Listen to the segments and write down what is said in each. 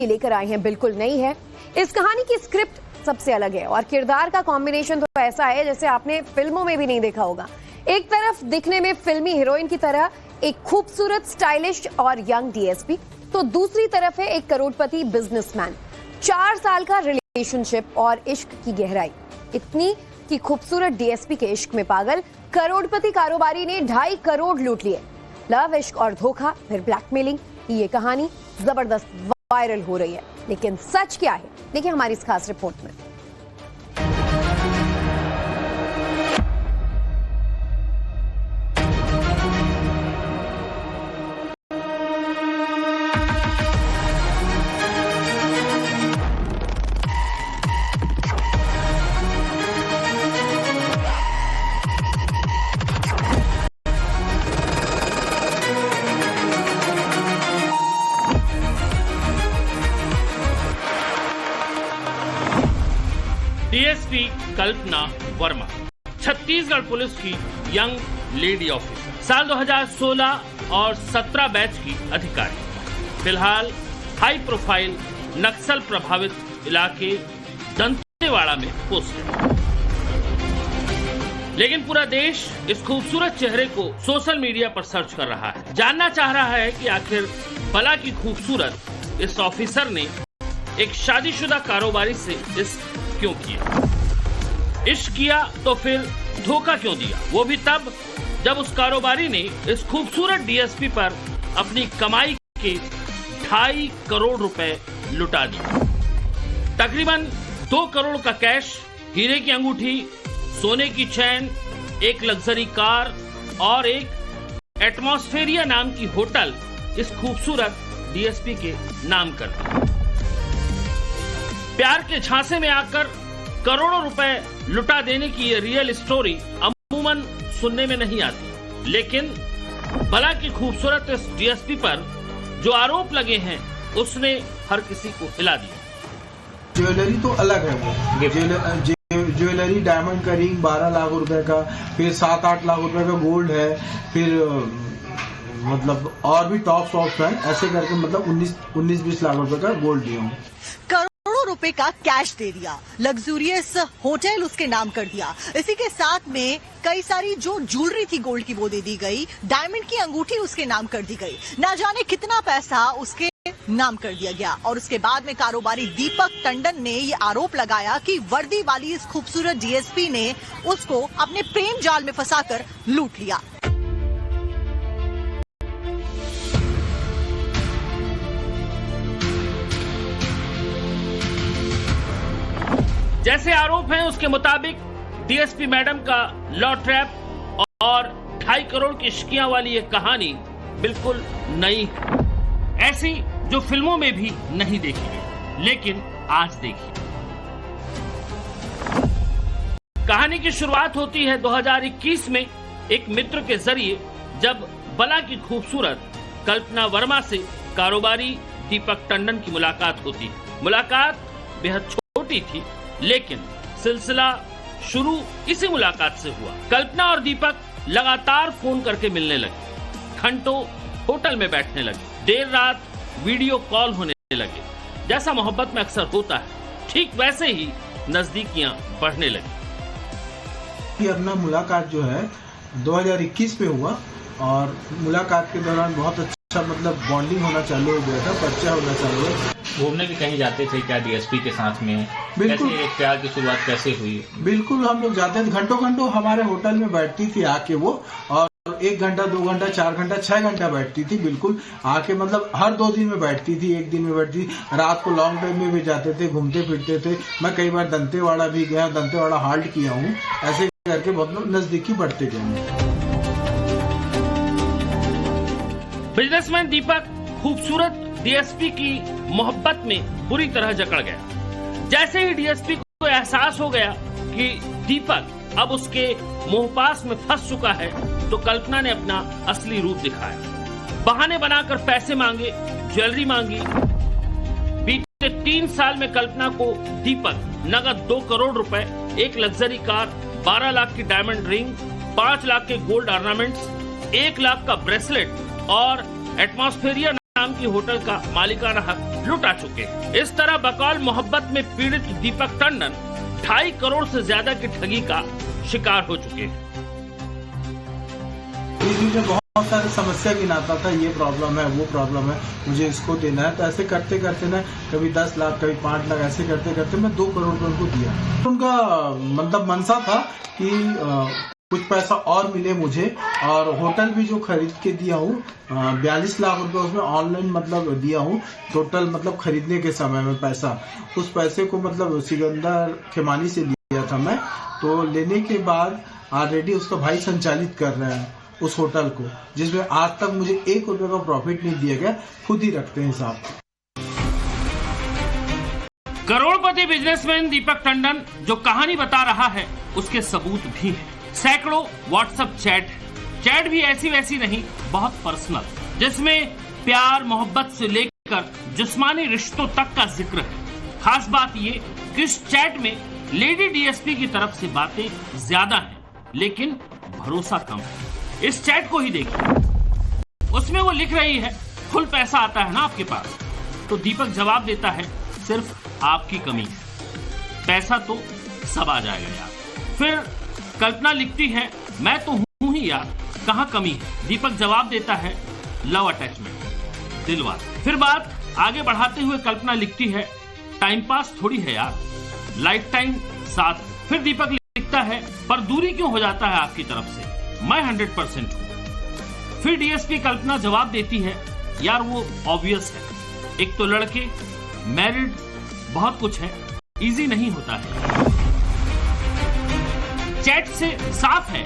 लेकर आए हैं बिल्कुल नई है। इस कहानी की स्क्रिप्ट सबसे अलग है और किरदार का कॉम्बिनेशन तो ऐसा है जैसे आपने फिल्मों में भी नहीं देखा होगा। एक तरफ दिखने में फिल्मी हीरोइन की तरह एक खूबसूरत, स्टाइलिश और यंग डीएसपी, तो दूसरी तरफ है एक करोड़पति बिजनेसमैन। 4 साल का रिलेशनशिप और इश्क की गहराई इतनी कि खूबसूरत डीएसपी के इश्क में पागल करोड़पति कारोबारी ने 2.5 करोड़ लूट लिए। लव, इश्क और धोखा, फिर ब्लैकमेलिंग की ये कहानी जबरदस्त वायरल हो रही है, लेकिन सच क्या है देखिए हमारी इस खास रिपोर्ट में। डीएसपी कल्पना वर्मा छत्तीसगढ़ पुलिस की यंग लेडी ऑफिसर, साल 2016 और 17 बैच की अधिकारी। फिलहाल हाई प्रोफाइल नक्सल प्रभावित इलाके दंतेवाड़ा में पोस्टेड। लेकिन पूरा देश इस खूबसूरत चेहरे को सोशल मीडिया पर सर्च कर रहा है, जानना चाह रहा है कि आखिर भला की खूबसूरत इस ऑफिसर ने एक शादीशुदा कारोबारी से इश्क क्यों किया। इश्क किया तो फिर धोखा क्यों दिया, वो भी तब जब उस कारोबारी ने इस खूबसूरत डीएसपी पर अपनी कमाई के 2.5 करोड़ रुपए लुटा दिए। तकरीबन 2 करोड़ का कैश, हीरे की अंगूठी, सोने की चैन, एक लग्जरी कार और एक एटमॉस्फेरिया नाम की होटल इस खूबसूरत डीएसपी के नाम कर दी। प्यार के झांसे में आकर करोड़ों रुपए लुटा देने की ये रियल स्टोरी अमूमन सुनने में नहीं आती, लेकिन भला की खूबसूरत इस डीएसपी पर जो आरोप लगे हैं उसने हर किसी को हिला दिया। ज्वेलरी तो अलग है, वो ज्वेलरी डायमंड का रिंग 12 लाख रुपए का, फिर 7-8 लाख रुपए का गोल्ड है, फिर मतलब और भी टॉप है, ऐसे करके मतलब 19-20 लाख रुपए का गोल्ड दिया हूँ। करोड़ों रुपए का कैश दे दिया, लग्जूरियस होटल उसके नाम कर दिया, इसी के साथ में कई सारी जो ज्वेलरी थी गोल्ड की वो दे दी गई, डायमंड की अंगूठी उसके नाम कर दी गई, ना जाने कितना पैसा उसके नाम कर दिया गया। और उसके बाद में कारोबारी दीपक टंडन ने ये आरोप लगाया कि वर्दी वाली इस खूबसूरत डीएसपी ने उसको अपने प्रेम जाल में फंसाकर लूट लिया। जैसे आरोप हैं उसके मुताबिक डीएसपी मैडम का लॉ ट्रैप और 2.5 करोड़ की इश्कियां वाली ये कहानी बिल्कुल नई है, ऐसी जो फिल्मों में भी नहीं देखी गई, लेकिन आज देखी। कहानी की शुरुआत होती है 2021 में एक मित्र के जरिए, जब भला की खूबसूरत कल्पना वर्मा से कारोबारी दीपक टंडन की मुलाकात होती है। मुलाकात बेहद छोटी थी, लेकिन सिलसिला शुरू इसी मुलाकात से हुआ। कल्पना और दीपक लगातार फोन करके मिलने लगे, घंटों होटल में बैठने लगे, देर रात वीडियो कॉल होने लगे। जैसा मोहब्बत में अक्सर होता है, ठीक वैसे ही नजदीकियां बढ़ने लगी। अपना मुलाकात जो है 2021 में हुआ और मुलाकात के दौरान बहुत अच्छा मतलब बॉन्डिंग होना चालू हो गया था, परिचय होना चालू हुआ। घूमने भी कहीं जाते थे क्या डीएसपी के साथ में? बिल्कुल। कैसे प्यार की शुरुआत कैसे हुई? बिल्कुल, हम लोग जाते थे, घंटों हमारे होटल में बैठती थी आके वो, और 1 घंटा, 2 घंटा, 4 घंटा, 6 घंटा बैठती थी। बिल्कुल आके मतलब हर 2 दिन में बैठती थी, 1 दिन में बैठती थी। रात को लॉन्ग टाइम में भी जाते थे, घूमते फिरते थे। मैं कई बार दंतेवाड़ा भी गया, दंतेवाड़ा हाल्ट किया हूँ। ऐसे करके मतलब नजदीकी बढ़ते गए। बिजनेसमैन दीपक खूबसूरत डीएसपी की मोहब्बत में बुरी तरह जकड़ गया। जैसे ही डीएसपी को एहसास हो गया कि दीपक अब उसके मोहपास में फंस चुका है, तो कल्पना ने अपना असली रूप दिखाया। बहाने बनाकर पैसे मांगे, ज्वेलरी मांगी। बीते 3 साल में कल्पना को दीपक नगद 2 करोड़ रुपए, एक लग्जरी कार, 12 लाख की डायमंड रिंग, 5 लाख के गोल्ड ऑर्नामेंट्स, 1 लाख का ब्रेसलेट और एटमॉस्फेरिया नाम की होटल का मालिकाना हक लुटा चुके हैं। इस तरह बकौल मोहब्बत में पीड़ित दीपक टंडन 2.5 करोड़ से ज्यादा की ठगी का शिकार हो चुके हैं। मुझे बहुत सारी समस्या गिनाता था, ये प्रॉब्लम है, वो प्रॉब्लम है, मुझे इसको देना है। तो ऐसे करते करते ना कभी 10 लाख कभी 5 लाख ऐसे करते करते मैं 2 करोड़ रुपए उनको दिया। उनका मतलब मनसा था कि कुछ पैसा और मिले मुझे, और होटल भी जो खरीद के दिया हूँ 42 लाख रुपए उसमें ऑनलाइन मतलब दिया हूँ टोटल, मतलब खरीदने के समय में पैसा, उस पैसे को मतलब सिकंदर खेमानी से लिया था मैं। तो लेने के बाद ऑलरेडी उसका भाई संचालित कर रहे हैं उस होटल को, जिसमें आज तक मुझे 1 रुपए का प्रॉफिट नहीं दिया गया, खुद ही रखते हैं हिसाब। करोड़पति बिजनेसमैन दीपक टंडन जो कहानी बता रहा है उसके सबूत भी हैं। सैकड़ों व्हाट्सएप चैट भी ऐसी वैसी नहीं, बहुत पर्सनल, जिसमें प्यार मोहब्बत से लेकर जिस्मानी रिश्तों तक का जिक्र है। खास बात ये कि इस चैट में लेडी डीएसपी की तरफ से बातें ज्यादा हैं, लेकिन भरोसा कम है। इस चैट को ही देखिए, उसमें वो लिख रही है फुल पैसा आता है ना आपके पास, तो दीपक जवाब देता है सिर्फ आपकी कमी है, पैसा तो सब आ जाएगा यार। फिर कल्पना लिखती है मैं तो हूं ही यार, कहाँ कमी है। दीपक जवाब देता है लव अटैचमेंट, दिलवार। फिर बात आगे बढ़ाते हुए कल्पना लिखती है टाइम पास थोड़ी है यार, लाइफ टाइम साथ। फिर दीपक लिखता है पर दूरी क्यों हो जाता है आपकी तरफ से, मैं 100% हूं। फिर डीएसपी कल्पना जवाब देती है यार वो ऑब्वियस है, एक तो लड़के, मैरिड, बहुत कुछ है, इजी नहीं होता है। चैट से साफ है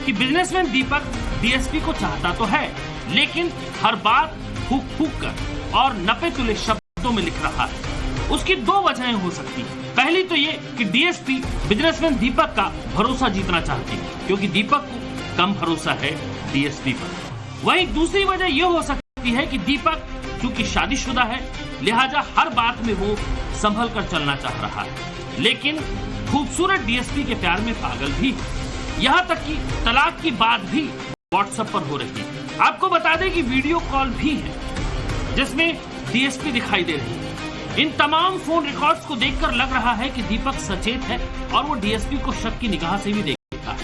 कि बिजनेसमैन दीपक डीएसपी को चाहता तो है, लेकिन हर बात फूक फूक कर और नपे तुले शब्दों में लिख रहा है। उसकी 2 वजहें हो सकती हैं। पहली तो ये कि डीएसपी बिजनेसमैन दीपक का भरोसा जीतना चाहती है, क्योंकि दीपक को कम भरोसा है डीएसपी पर। वहीं दूसरी वजह यह हो सकती है कि दीपक चूंकि शादीशुदा है, लिहाजा हर बात में वो संभल कर चलना चाह रहा है, लेकिन खूबसूरत डीएसपी के प्यार में पागल भी, यहाँ तक कि तलाक की बात भी व्हाट्सएप पर हो रही है। आपको बता दें कि वीडियो कॉल भी है जिसमें डीएसपी दिखाई दे रही है। इन तमाम फोन रिकॉर्ड्स को देखकर लग रहा है कि दीपक सचेत है और वो डीएसपी को शक की निगाह से भी देखता है,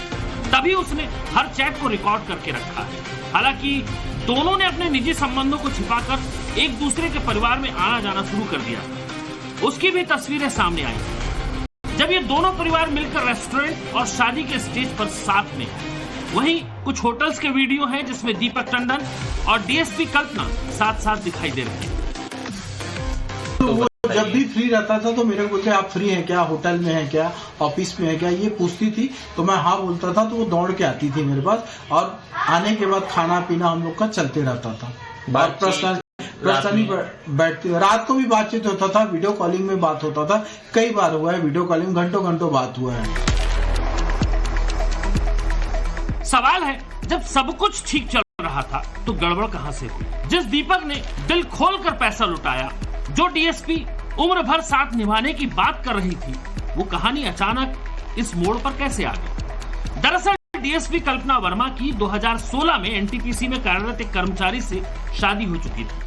तभी उसने हर चैट को रिकॉर्ड करके रखा है। हालांकि दोनों ने अपने निजी संबंधों को छिपाकर एक दूसरे के परिवार में आना जाना शुरू कर दिया, उसकी भी तस्वीरें सामने आई जब ये दोनों परिवार मिलकर रेस्टोरेंट और शादी के स्टेज पर साथ में। वहीं कुछ होटल्स के वीडियो हैं जिसमें दीपक टंडन और डीएसपी कल्पना साथ साथ दिखाई दे रहे हैं। तो वो जब भी फ्री रहता था तो मेरे को बोलते आप फ्री हैं क्या, होटल में हैं क्या, ऑफिस में हैं क्या, ये पूछती थी तो मैं हाँ बोलता था, तो वो दौड़ के आती थी मेरे पास, और आने के बाद खाना पीना हम लोग का चलते रहता था। और पर्सनली बैठती, रात को भी बातचीत होता था, वीडियो कॉलिंग में बात होता था, कई बार हुआ है वीडियो कॉलिंग, घंटों घंटों बात हुआ है। सवाल है जब सब कुछ ठीक चल रहा था तो गड़बड़ कहां से हुई। जिस दीपक ने दिल खोलकर पैसा लुटाया, जो डीएसपी उम्र भर साथ निभाने की बात कर रही थी, वो कहानी अचानक इस मोड़ पर कैसे आ गई। दरअसल डीएसपी कल्पना वर्मा की 2016 में एनटीपीसी में कार्यरत एक कर्मचारी से शादी हो चुकी थी।